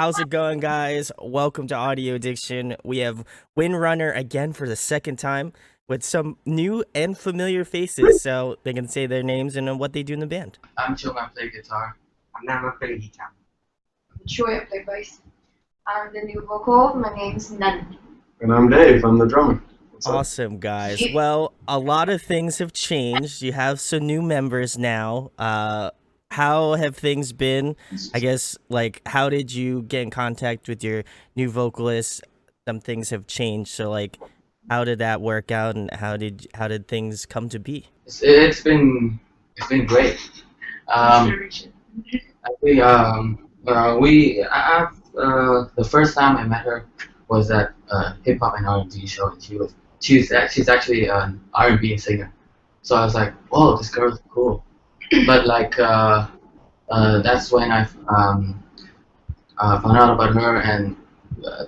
how's it going, guys? Welcome to Audio Addiction. We have Windrunner again for the second time with some new and familiar faces, so they can say their names and what they do in the band. I'm Chung, I play guitar. I'm not a play guitar. Troy, I play bass. I'm the new vocal. My name's Nan. And I'm Dave, I'm the drummer. What's up? Awesome, guys. Well, a lot of things have changed. You have some new members now. How have things been? I guess, like, how did you get in contact with your new vocalist? Some things have changed, so like, how did that work out, and how did things come to be? It's been great. Actually, the first time I met her was at a hip hop and R&B show, and she's actually an R&B singer. So I was like, whoa, this girl's cool. But like that's when I found out about her, and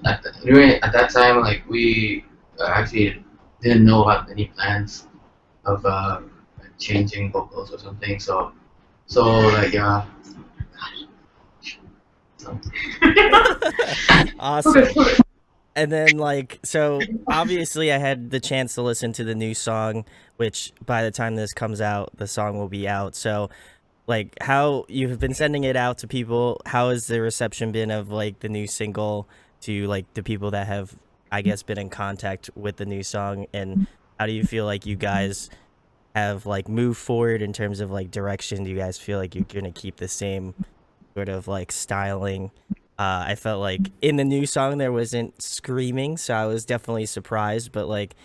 at that time, like, we actually didn't know about any plans of changing vocals or something. So like Awesome. And then, like, so obviously I had the chance to listen to the new song, which by the time this comes out, the song will be out. So, like, how you've been sending it out to people, how has the reception been of, like, the new single to, like, the people that have, I guess, been in contact with the new song? And how do you feel like you guys have, like, moved forward in terms of, like, direction? Do you guys feel like you're going to keep the same sort of, like, styling? I felt like in the new song there wasn't screaming, so I was definitely surprised. But like,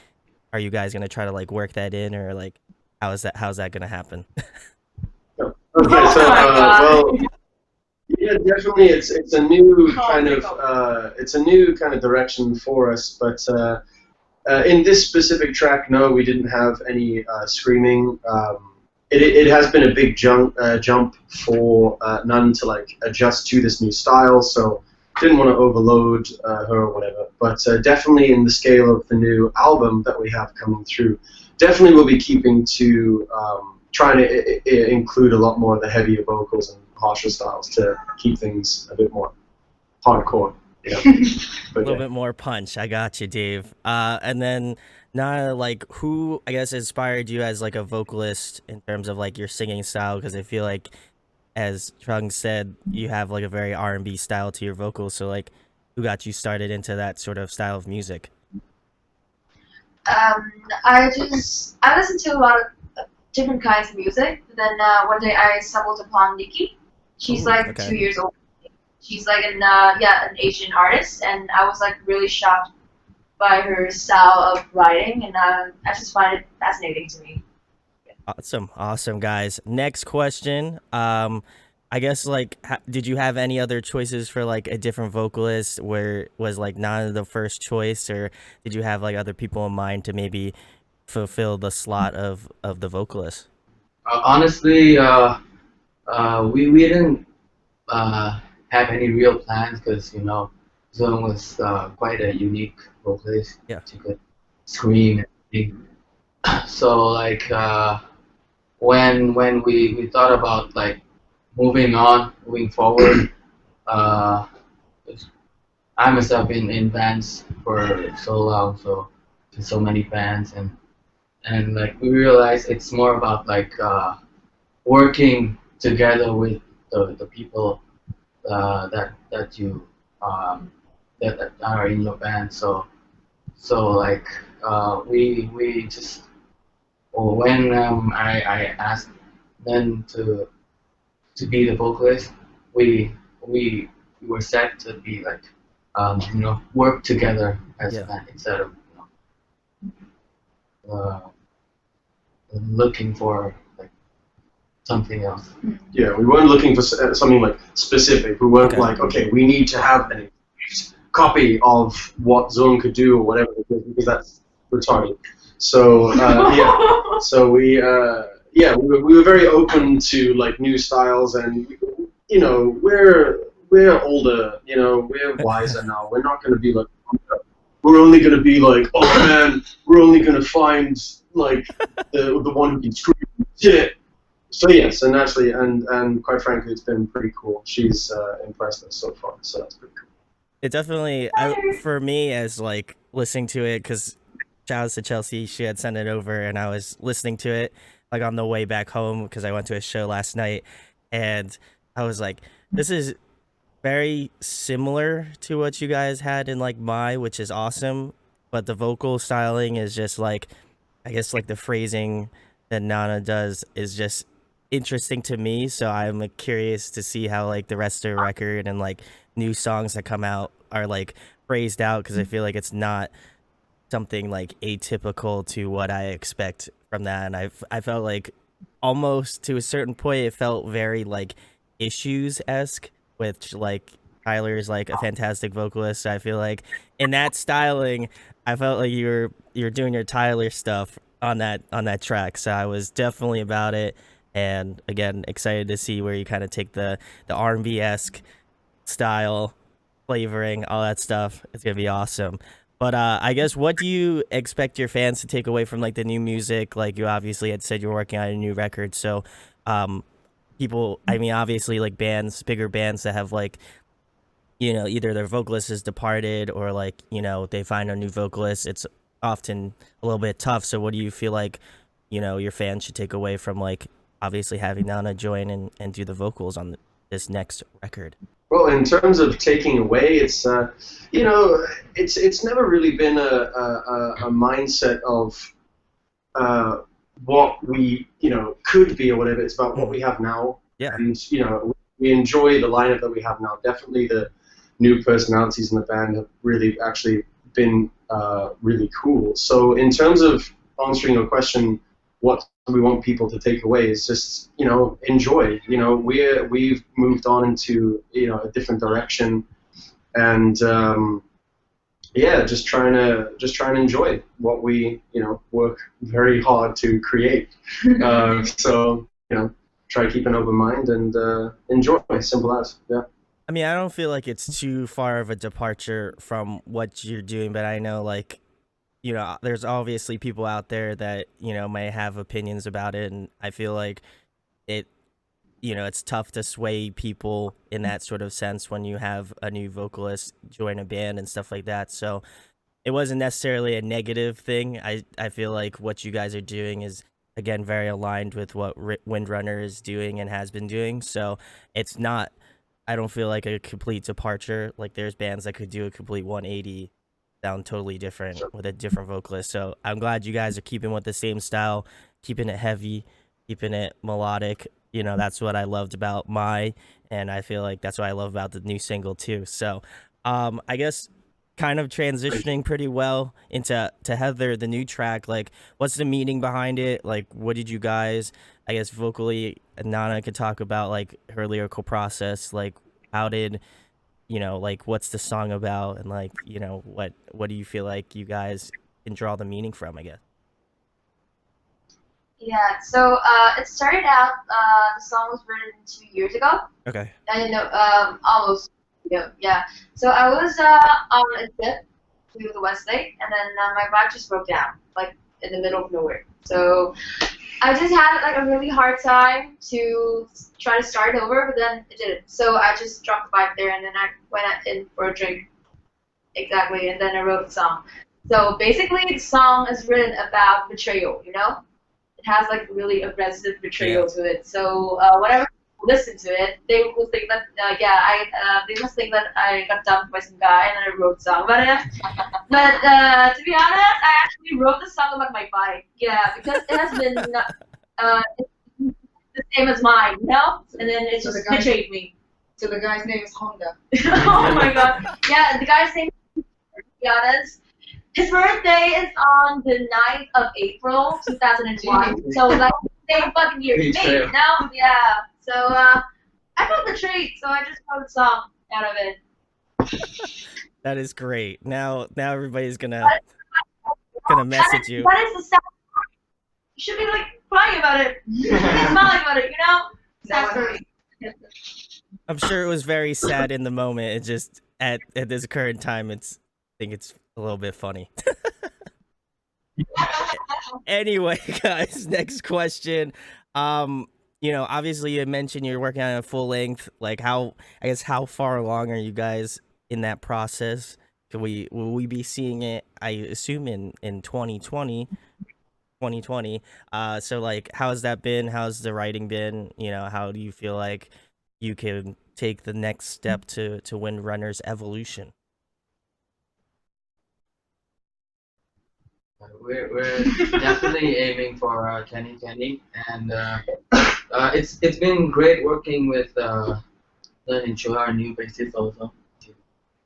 are you guys gonna try to like work that in, or like, how's that gonna happen? Okay, so well, yeah, definitely, it's a new kind of direction for us. But in this specific track, no, we didn't have any screaming. It has been a big jump for Nun to like adjust to this new style, so didn't want to overload her or whatever. But definitely in the scale of the new album that we have coming through, definitely we'll be keeping to trying to include a lot more of the heavier vocals and harsher styles to keep things a bit more hardcore. Yeah. A little bit more punch. I got you, Dave. And then now, like, who, I guess, inspired you as like a vocalist in terms of like your singing style? Because I feel like, as Trung said, you have like a very R&B style to your vocals. So like, who got you started into that sort of style of music? I listen to a lot of different kinds of music. But then one day I stumbled upon Nikki. She's like 2 years old. She's like an Asian artist, and I was like really shocked by her style of writing, and I just find it fascinating to me. Awesome, guys. Next question. I guess, like, did you have any other choices for like a different vocalist? Where was like not the first choice, or did you have like other people in mind to maybe fulfill the slot of the vocalist? honestly, we didn't have any real plans, because Zoe was quite a unique vocalist. Yeah. She could scream and sing. So like when we thought about like moving forward, I myself been in bands for so long, so in so many bands, and like we realized it's more about like working together with the people that you that are in your band. So like we just, when I asked them to be the vocalist, we were set to be like work together as a band instead of looking for like something else. Yeah, we weren't looking for something like specific. We weren't like, okay, we need to have an exact copy of what Zone could do or whatever, because that's retarded. So so we were very open to like new styles, and we're older, we're wiser now. We're not going to be like, we're only going to be like, oh man, we're only going to find like the one who can scream shit. So yes, and naturally, and quite frankly, it's been pretty cool. She's impressed us so far, so that's pretty cool. It definitely, for me, as like listening to it, because shout out to Chelsea, she had sent it over, and I was listening to it like on the way back home because I went to a show last night, and I was like, this is very similar to what you guys had in like which is awesome, but the vocal styling is just like, I guess like the phrasing that Nana does is just interesting to me. So I'm like, curious to see how like the rest of the record and like new songs that come out are like phrased out, because I feel like it's not something like atypical to what I expect from that. And I felt like almost to a certain point it felt very like Issues-esque, which like Tyler's like a fantastic vocalist. So I feel like in that styling, I felt like you're doing your Tyler stuff on that track. So I was definitely about it, and again excited to see where you kind of take the R&B-esque style, flavoring, all that stuff. It's gonna be awesome. But I guess, what do you expect your fans to take away from like the new music? Like, you obviously had said you're working on a new record, so people, I mean, obviously like bands, bigger bands that have like, you know, either their vocalist has departed or like, you know, they find a new vocalist, it's often a little bit tough. So what do you feel like, you know, your fans should take away from like obviously having Nana join and do the vocals on this next record? Well, in terms of taking away, it's you know, it's never really been a mindset of what we, you know, could be or whatever. It's about what we have now. Yeah. And you know, we enjoy the lineup that we have now. Definitely the new personalities in the band have really actually been really cool. So in terms of answering your question, what we want people to take away is just, you know, enjoy. You know, we've moved on into, you know, a different direction, and yeah, just trying to enjoy what we, you know, work very hard to create. So, you know, try to keep an open mind and enjoy. Simple as, yeah. I mean, I don't feel like it's too far of a departure from what you're doing, but I know, like, you know, there's obviously people out there that, you know, may have opinions about it, and I feel like it, you know, it's tough to sway people in that sort of sense when you have a new vocalist join a band and stuff like that. So it wasn't necessarily a negative thing. I feel like what you guys are doing is, again, very aligned with what Windrunner is doing and has been doing. So it's not, I don't feel like a complete departure. Like, there's bands that could do a complete 180, sound totally different with a different vocalist. So I'm glad you guys are keeping with the same style, keeping it heavy, keeping it melodic. You know, that's what I loved about and I feel like that's what I love about the new single too. So I guess kind of transitioning pretty well into Heather, the new track. Like, what's the meaning behind it? Like, what did you guys, I guess vocally, Nana could talk about like her lyrical process. Like, how did, you know, like, what's the song about, and like, you know, what do you feel like you guys can draw the meaning from, I guess? Yeah, so it started out, the song was written 2 years ago. Okay. I know, almost, yeah. So I was on a trip to the West Lake, and then my bike just broke down, like, in the middle of nowhere. So I just had, like, a really hard time to try to start over, but then it didn't. So I just dropped the bike there, and then I went in for a drink. Exactly, and then I wrote the song. So basically, the song is written about betrayal, you know? It has like really aggressive betrayal to it. So whenever people listen to it, they will think that they must think that I got dumped by some guy and then I wrote a song about it. But to be honest, I actually wrote the song about my bike. Yeah, because it has been the same as mine, you know. And then it just betrayed me. So the guy's name is Honda. Oh my god. Yeah, the guy's name. To be honest. His birthday is on the 9th of April, 2001. So that's the same fucking year to me, you know? Yeah. So I felt betrayed, so I just wrote a song out of it. That is great. Now everybody's gonna message you. That is the sad part. You should be like crying about it. You should be smiling about it, you know? Sad story. I'm sure it was very sad in the moment. It just at this current time, I think it's a little bit funny. Anyway, guys, next question. you know, obviously you mentioned you're working on a full length. Like, how far along are you guys in that process? Will we be seeing it, I assume, in 2020? So like, how's that been? How's the writing been? You know, how do you feel like you can take the next step to Windrunner's evolution? We're definitely aiming for 2020, and it's been great working with Learning Chu, our new bassist also.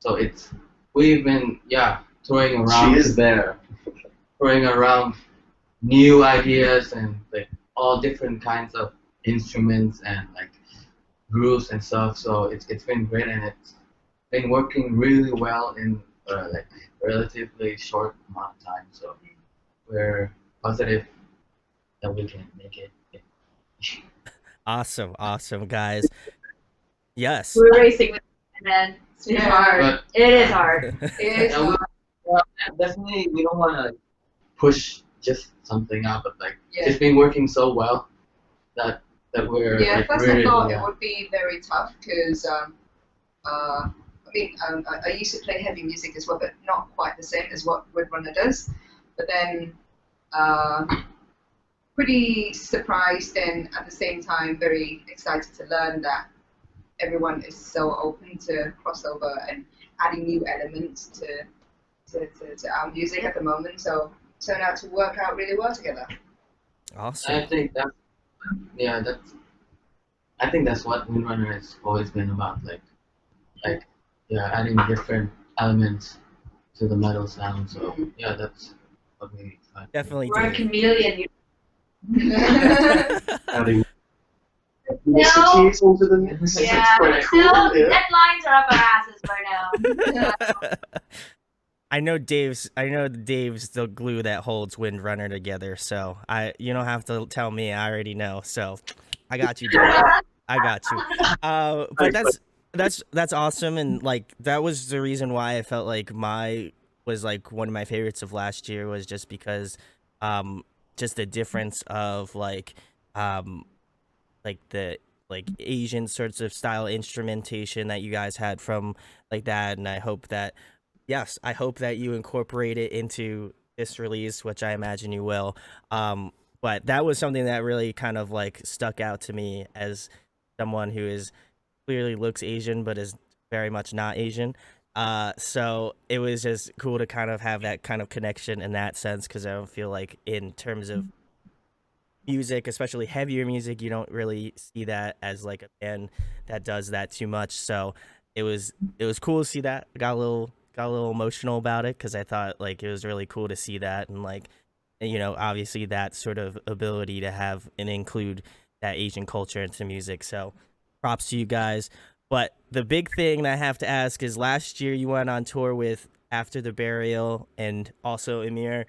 So we've been throwing around. She is there. Throwing around new ideas and like all different kinds of instruments and like grooves and stuff. So it's been great, and it's been working really well in like relatively short amount of time. So we're positive that we can make it. Awesome, guys. Yes. We're racing with it, man. It's been hard. But, it is hard. Definitely, we don't want to push just something out, but like Yeah. it's been working so well that we're like, first really, I thought it would be very tough because I used to play heavy music as well, but not quite the same as what Windrunner does. But then pretty surprised and at the same time very excited to learn that everyone is so open to crossover and adding new elements to our music at the moment. So turned out to work out really well together. Awesome. I think that's what Windrunner has always been about, adding different elements to the metal sound. So yeah, that's what we find. Definitely. We're a chameleon. Adding ethnicities into the mix. Yeah, It's quite but cool. still, Yeah. deadlines are up our asses right now. I know Dave's the glue that holds Windrunner together. So you don't have to tell me. I already know. So I got you, Dave. I got you. But that's awesome, and like that was the reason why I felt like was like one of my favorites of last year, was just because just the difference of like the Asian sorts of style instrumentation that you guys had from like that, and I hope that you incorporate it into this release, which I imagine you will. But that was something that really kind of like stuck out to me as someone who clearly looks Asian but is very much not Asian. So it was just cool to kind of have that kind of connection in that sense, because I don't feel like in terms of music, especially heavier music, you don't really see that as like a band that does that too much. So it was cool to see that. I got a little emotional about it because I thought like it was really cool to see that, and like, you know, obviously that sort of ability to have and include that Asian culture into music. So props to you guys. But the big thing that I have to ask is, last year you went on tour with After the Burial and also Emir.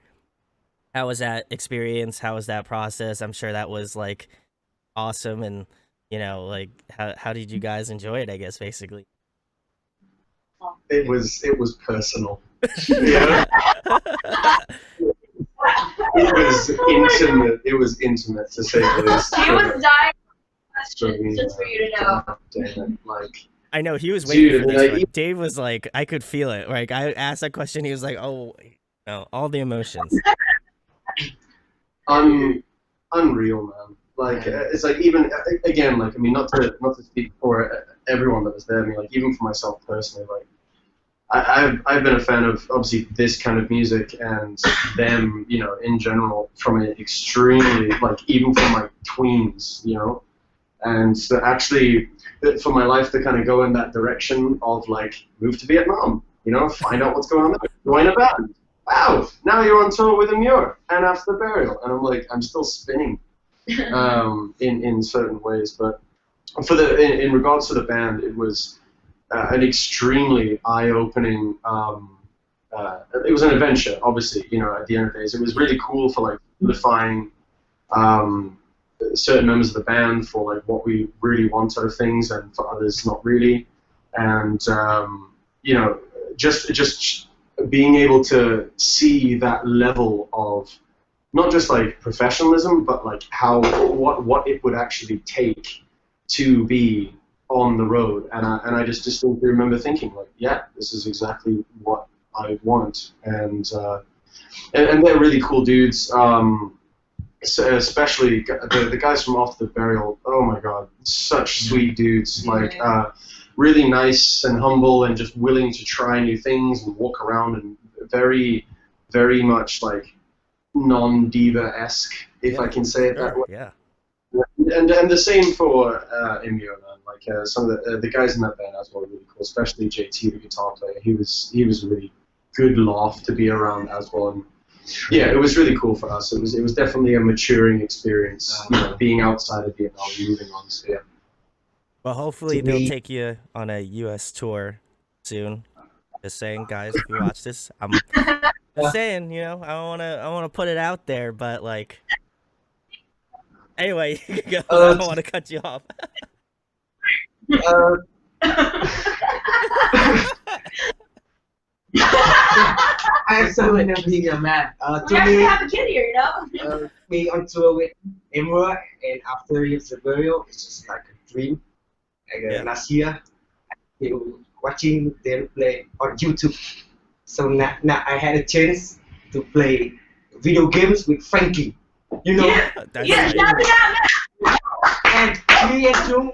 How was that experience? How was that process? I'm sure that was like awesome, and you know, like how did you guys enjoy it, I guess, basically? It was personal. Yeah. It was intimate to say the least. She was dying for So, questions, just for you to know. Damn it, like, I know he was waiting for this like, one. Dave was like, I could feel it. Like I asked that question, he was like, oh, no, all the emotions. Unreal, man. Like it's like, even again, like, I mean, not to speak for everyone that was there. I mean, like, even for myself personally, like I've been a fan of obviously this kind of music and them, you know, in general, from an extremely, like, even from my tweens, you know, and so actually for my life to kind of go in that direction of like move to Vietnam, you know, find out what's going on there, join a band. Wow, now you're on tour with Amur and After the Burial, and I'm like, I'm still spinning in certain ways. But for in regards to the band, it was an extremely eye-opening. It was an adventure, obviously. You know, at the end of the days, it was really cool for like unifying certain members of the band for like what we really want out of things, and for others not really. And you know, just being able to see that level of not just like professionalism, but like what it would actually take to be on the road. And I just distinctly remember thinking like, yeah, this is exactly what I want. And they're really cool dudes. So especially the guys from Off the Burial. Oh my God, such sweet dudes. Like really nice and humble, and just willing to try new things and walk around, and very, very much like non-diva-esque, if I can say it that way. Yeah. And the same for Imyo, man. Like some of the guys in that band as well, really cool. Especially JT, the guitar player. He was a really good laugh to be around as well. And yeah, it was really cool for us. It was definitely a maturing experience, being outside of Vietnam and moving on. So yeah. Well, hopefully they'll take you on a U.S. tour soon. Just saying, guys, if you watch this, I'm just saying, you know, I wanna put it out there, but like, anyway, I don't want to cut you off. I'm so in being a man. We actually have a kid here, you know? Being on tour with Emma, and after his burial, it's just like a dream. Like last year, I was watching them play on YouTube. So now I had a chance to play video games with Frankie. You know? Yeah, and me and Jung,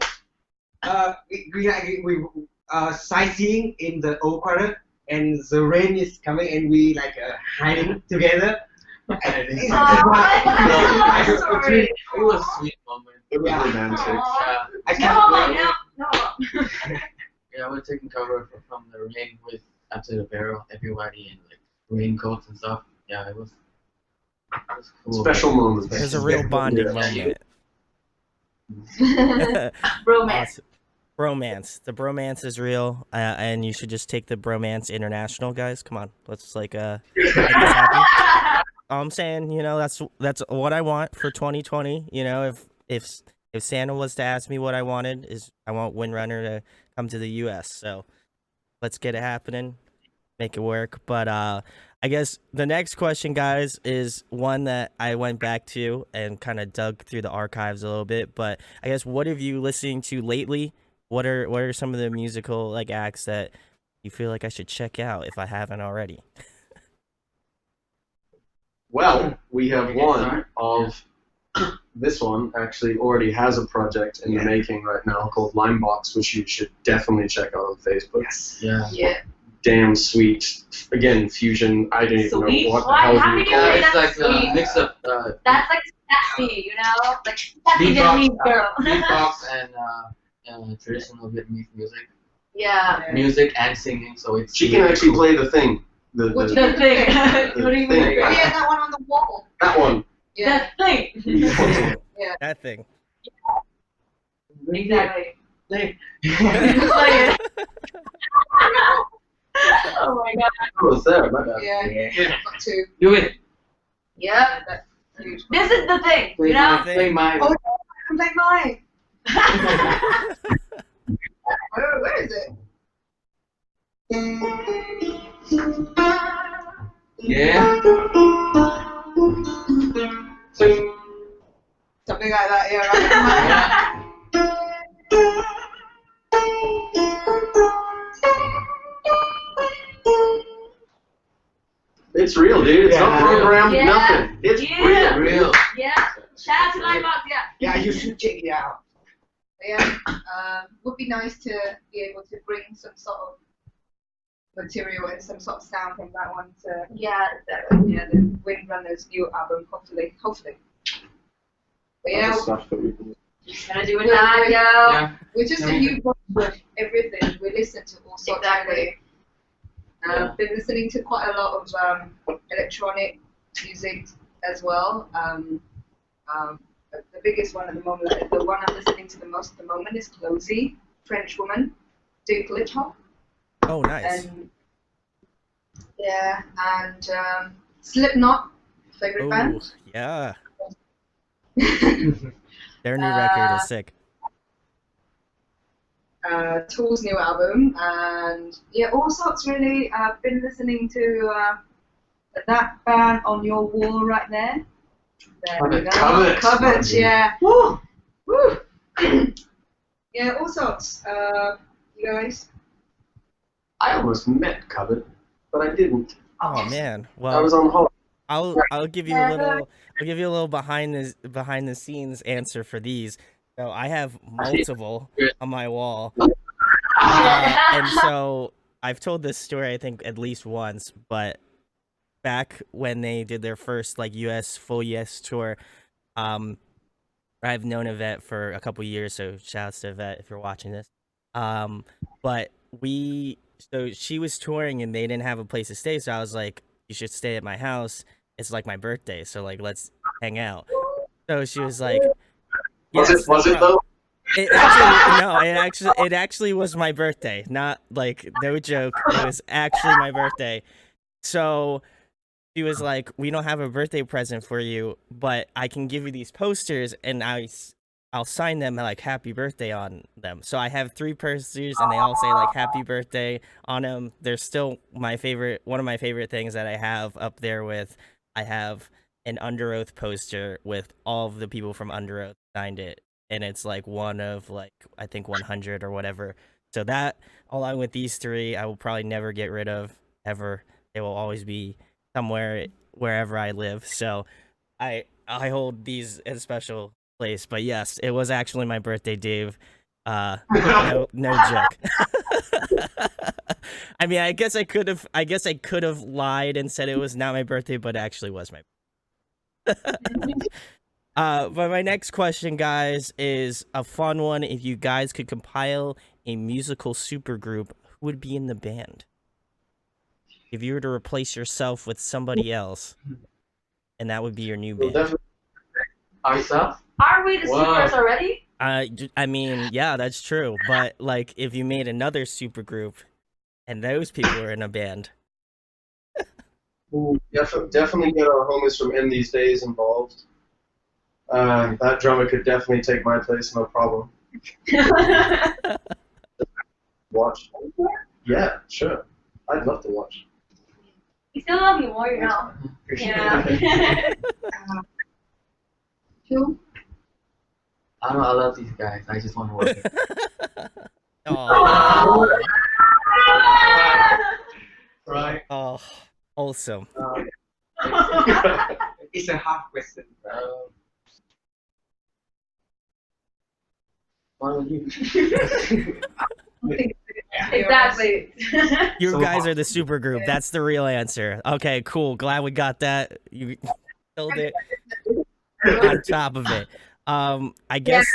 we sightseeing in the old quarter, and the rain is coming, and we like hiding together. It was a sweet moment. It was romantic. I can't wait. No. Yeah, we're taking cover from the rain with After the Barrel, everybody in like raincoats and stuff. Yeah, it was cool. Special moment. It was a real bonding moment. Romance. Bromance. The bromance is real, and you should just take the bromance international, guys. Come on, let's like make this happen. I'm saying, you know, that's what I want for 2020. You know, if Santa was to ask me what I wanted, is I want Windrunner to come to the U.S. So let's get it happening, make it work. But I guess the next question, guys, is one that I went back to and kind of dug through the archives a little bit. But I guess, what have you listening to lately? What are some of the musical like acts that you feel like I should check out if I haven't already? Well, we have one of this one actually already has a project in the making right now called Limebox, which you should definitely check out on Facebook. Yes. Yeah. Damn sweet. Again, fusion. I don't even know what the Why? hell How you do call you it. It's like sweet. a mix of That's like sassy, you know? Like sassy Vietnamese girl. beatbox and traditional Vietnamese music. Yeah. Music and singing, so it's. She can actually play the thing. The thing. What do you mean? thing. Yeah, that one on the wall. That one. Yeah. The thing. Yeah. That thing. Exactly. Play. Play it. Oh my god. Oh, Sarah, my bad. Yeah. Got two. Do it. Yeah. That's huge. This is the thing, Play you know? Play my. Oh, I'm like mine. Where is it? Yeah. Something like that, yeah. Right? It's real, dude. It's not programmed, Yeah. nothing. It's Yeah. Real. Yeah. Shout out to Limebox, yeah. Yeah, you should check it out. Yeah. Would be nice to be able to bring some sort of material and some sort of sound from that one to Yeah, exactly. the Windrunner's new album, hopefully. But yeah, That's stuff that we can Gonna do it now, yo. Yeah. we're just a huge bunch of everything. We listen to all sorts Exactly. of been listening to quite a lot of electronic music as well. The biggest one at the moment, the one I'm listening to the most at the moment is Closey, French woman, doing glitch hop. Oh, nice. And yeah, and Slipknot, favorite Oh, band. yeah. Their new record is sick. Tool's new album, and yeah, all sorts really. I've been listening to that band On Your Wall right there. There we go. Covered. Covered, yeah. Woo! Woo! Yeah, all sorts. You guys? I almost met Covered, but I didn't. Oh man. I Well, was on holiday. I'll give you a little behind the scenes answer for these. So I have multiple on my wall, and so I've told this story I think at least once. But back when they did their first like full US tour, I've known Yvette for a couple years, so shouts to Yvette if you're watching this. But so she was touring and they didn't have a place to stay, so I was like, you should stay at my house. It's like my birthday, so like let's hang out. So she was like, yes, Was it though? It actually no, it actually was my birthday. Not like no joke. It was actually my birthday. So she was like, we don't have a birthday present for you, but I can give you these posters and I'll sign them like happy birthday on them. So I have 3 posters and they all say like happy birthday on them. They're still one of my favorite things that I have up there I have an Under Oath poster with all of the people from Under Oath signed it. And it's like one of like, I think 100 or whatever. So that along with these 3, I will probably never get rid of ever. They will always be somewhere wherever I live. So I hold these in a special place. But yes, it was actually my birthday, Dave. No joke. I mean, I guess I could have lied and said it was not my birthday, but it actually was my birthday. But my next question, guys, is a fun one. If you guys could compile a musical supergroup, who would be in the band? If you were to replace yourself with somebody else, and that would be your new band. Definitely ourselves. Aren't we the supers already? I mean, yeah, that's true. But like, if you made another supergroup, and those people are in a band. Definitely get our homies from In These Days involved. That drummer could definitely take my place, no problem. Watch? Yeah, sure. I'd love to watch. We still love you more, you know. Yeah. Who? I don't know, I love these guys. I just want to work it. Oh. Right. Oh, awesome. It's a hard question. What about you? Exactly. You So guys hard. are the supergroup. That's the real answer. Okay, cool. Glad we got that. You killed it on top of it. I guess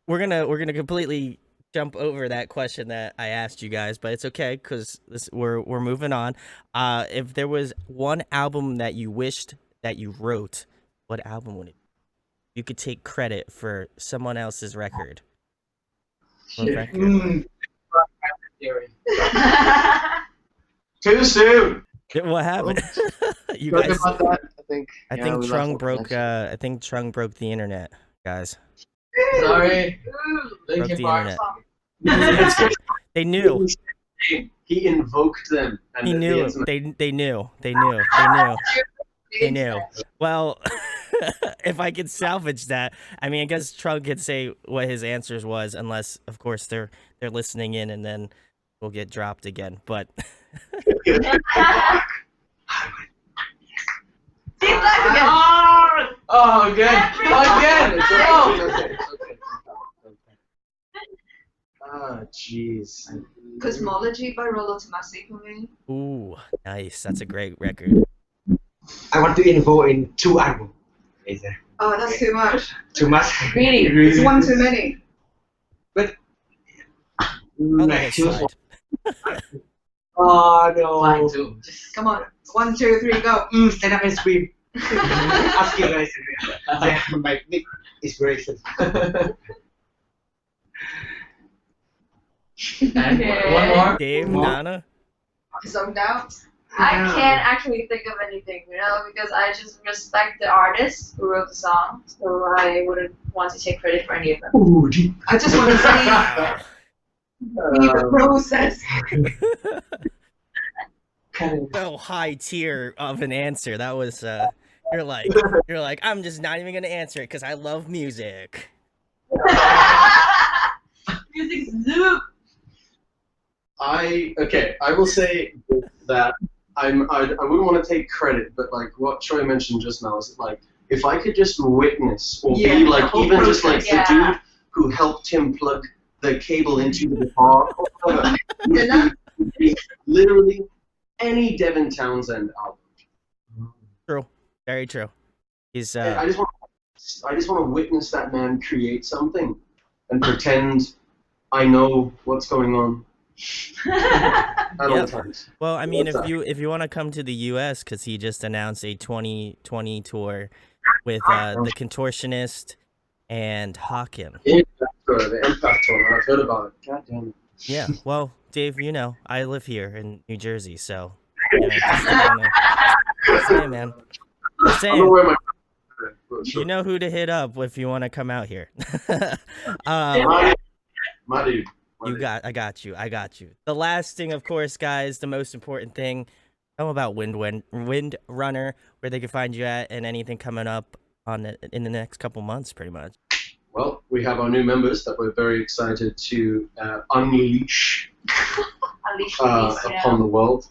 we're gonna completely jump over that question that I asked you guys, but it's okay because we're moving on. If there was one album that you wished that you wrote, what album would it be? You could take credit for someone else's record. What record? Theory. Too soon. What happened? You Sorry guys, about that. I think Trung broke. I think Trung broke the internet, guys. Sorry. Broke Linkin the Park. internet. They knew. He invoked them. And He the knew. internet- They knew. They knew. Well, if I could salvage that, I mean, I guess Trunk could say what his answers was, unless, of course, they're listening in, and then we'll get dropped again. But Oh, again. Again. No. Okay. Ah, jeez. Cosmology by Rollo Tomasi for me. ooh, nice. That's a great record. I want to involve in 2 albums. Is that Oh, that's too much. too much? Really? It's one too many. I'll let it choose slide. one. Oh no. Fine too. Come on. 1, 2, 3, go. Stand up and scream. Ask you guys. They are my big inspiration. And one more. Dave, More. Nana. Zoned out. I can't actually think of anything, you know, because I just respect the artist who wrote the song, so I wouldn't want to take credit for any of them. Ooh, deep. I just want to see the process. So high tier of an answer. That was You're like, I'm just not even gonna answer it because I love music. Music Zoom. I will say that I wouldn't want to take credit, but like what Troy mentioned just now is like if I could just witness or be like even just like the dude who helped him plug the cable into the guitar or whatever, literally any Devin Townsend album. True, very true. He's I just want to witness that man create something and pretend I know what's going on. At all times. Well, I mean, if you want to come to the U.S. because he just announced a 2020 tour with the Contortionist and Hawken. The Impact Tour. I've heard about it. God damn it. Yeah. Well, Dave, you know, I live here in New Jersey, so just saying, man. Just saying. I don't know where my You know who to hit up if you want to come out here. My dude. I got you. The last thing, of course, guys, the most important thing. Tell them about Windrunner, where they can find you at, and anything coming up in the next couple months, pretty much. Well, we have our new members that we're very excited to unleash upon the world.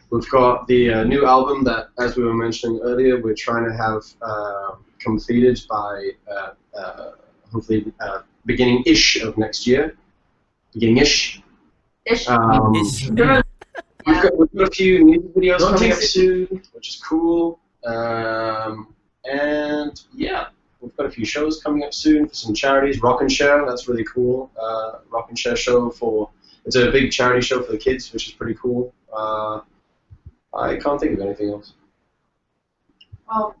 We've got the new album that, as we were mentioning earlier, we're trying to have completed by hopefully beginning-ish of next year. Beginning-ish. Ish. We've got a few music videos coming up soon, which is cool. And yeah, we've got a few shows coming up soon for some charities. Rock and Share, that's really cool. Rock and Share show it's a big charity show for the kids, which is pretty cool. I can't think of anything else. Well,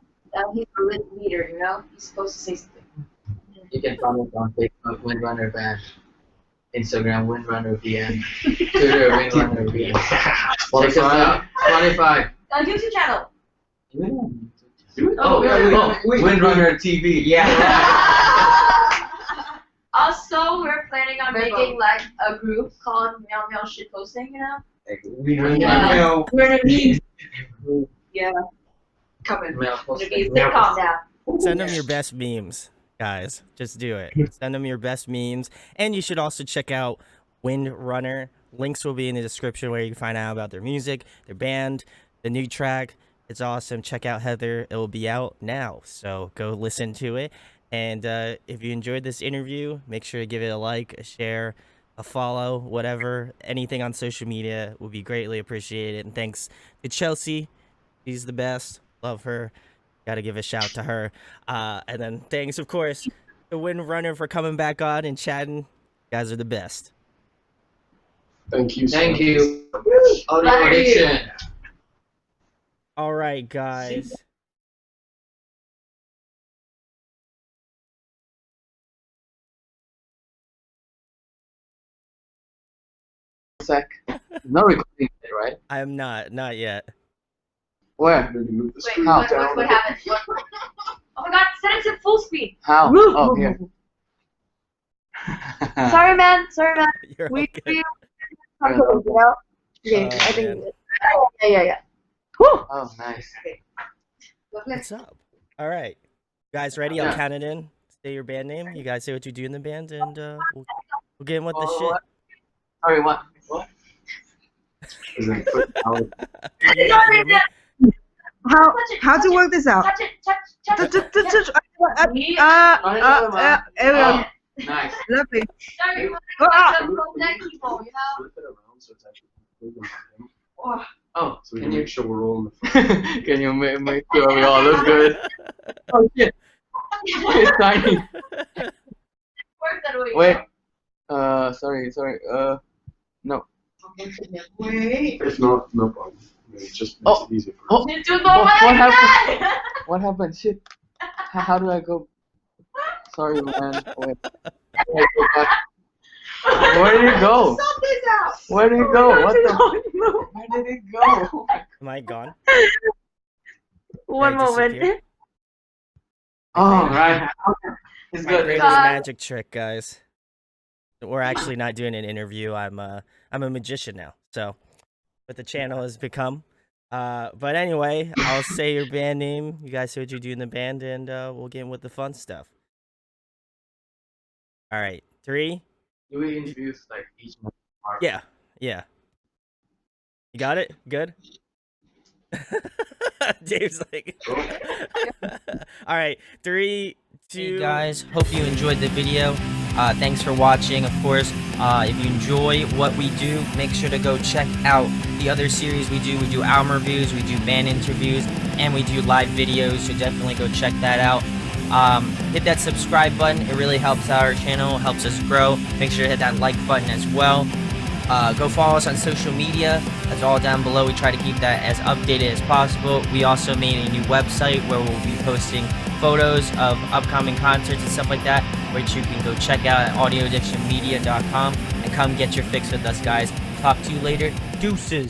he's a leader, you know? He's supposed to say something. You can comment on Facebook, Windrunner Band. Instagram, Windrunner VN. Twitter, Windrunner VN. Check us out. Spotify. YouTube channel. Windrunner TV. Yeah. Also, we're planning on making like a group called Meow Meow Shit Posting, you know? We're in a Yeah. Coming. It's gonna be a sitcom now. Send them your best memes, guys. Just do it. Send them your best memes. And you should also check out Windrunner. Links will be in the description where you can find out about their music, their band, the new track. It's awesome. Check out Heather. It will be out now. So go listen to it. And if you enjoyed this interview, make sure to give it a like, a share, a follow, whatever. Anything on social media would be greatly appreciated. And thanks to Chelsea. She's the best. Love her. Got to give a shout to her. And then thanks, of course, to Windrunner for coming back on and chatting. You guys are the best. Thank you. Thank you. Audio Addiction. All right, guys. No recording yet, right? I am not yet. Where? Wait, How? what happened? Oh my god, set it to full speed. How? Oh, here. Sorry, man. You're We okay. you know? Okay, Oh, I think. man. Yeah. Whew. Oh, nice. What's up? All right. You guys ready? I'll count it in. Say your band name. You guys say what you do in the band, and we'll get in with the shit. Sorry, what? Can you guys hear me? How to work this out? Touch it. There we go. Nice. Lovely. Sorry, protect people, you know? Oh, So we can make sure we're all on the front. can you make sure we all look good? Oh shit! It's tiny. Work that way. Wait. Sorry. No. If not, no problem. It just makes it easier for us. What happened? What happened? Shit. How do I go? Sorry, man. Wait. Go back. Where did it go? Sort this out. Where did it go? What the? Where did it go? Am I gone? One Did I moment. disappear? Oh, right. It's My good. greatest magic trick, guys. We're actually not doing an interview. I'm a magician now. So, what the channel has become, But anyway, I'll say your band name. You guys say what you do in the band, and we'll get in with the fun stuff. All right, 3. Do we introduce like each member? Yeah. You got it? Good? Dave's like... All right, 3, 2... Hey guys, hope you enjoyed the video. Thanks for watching, of course. If you enjoy what we do, make sure to go check out the other series we do. We do album reviews, we do band interviews, and we do live videos, so definitely go check that out. Hit that subscribe button. It really helps out our channel, helps us grow. Make sure to hit that like button as well. Go follow us on social media. That's all down below. We try to keep that as updated as possible. We also made a new website where we'll be posting photos of upcoming concerts and stuff like that, which you can go check out at audioaddictionmedia.com and come get your fix with us, guys. Talk to you later. Deuces.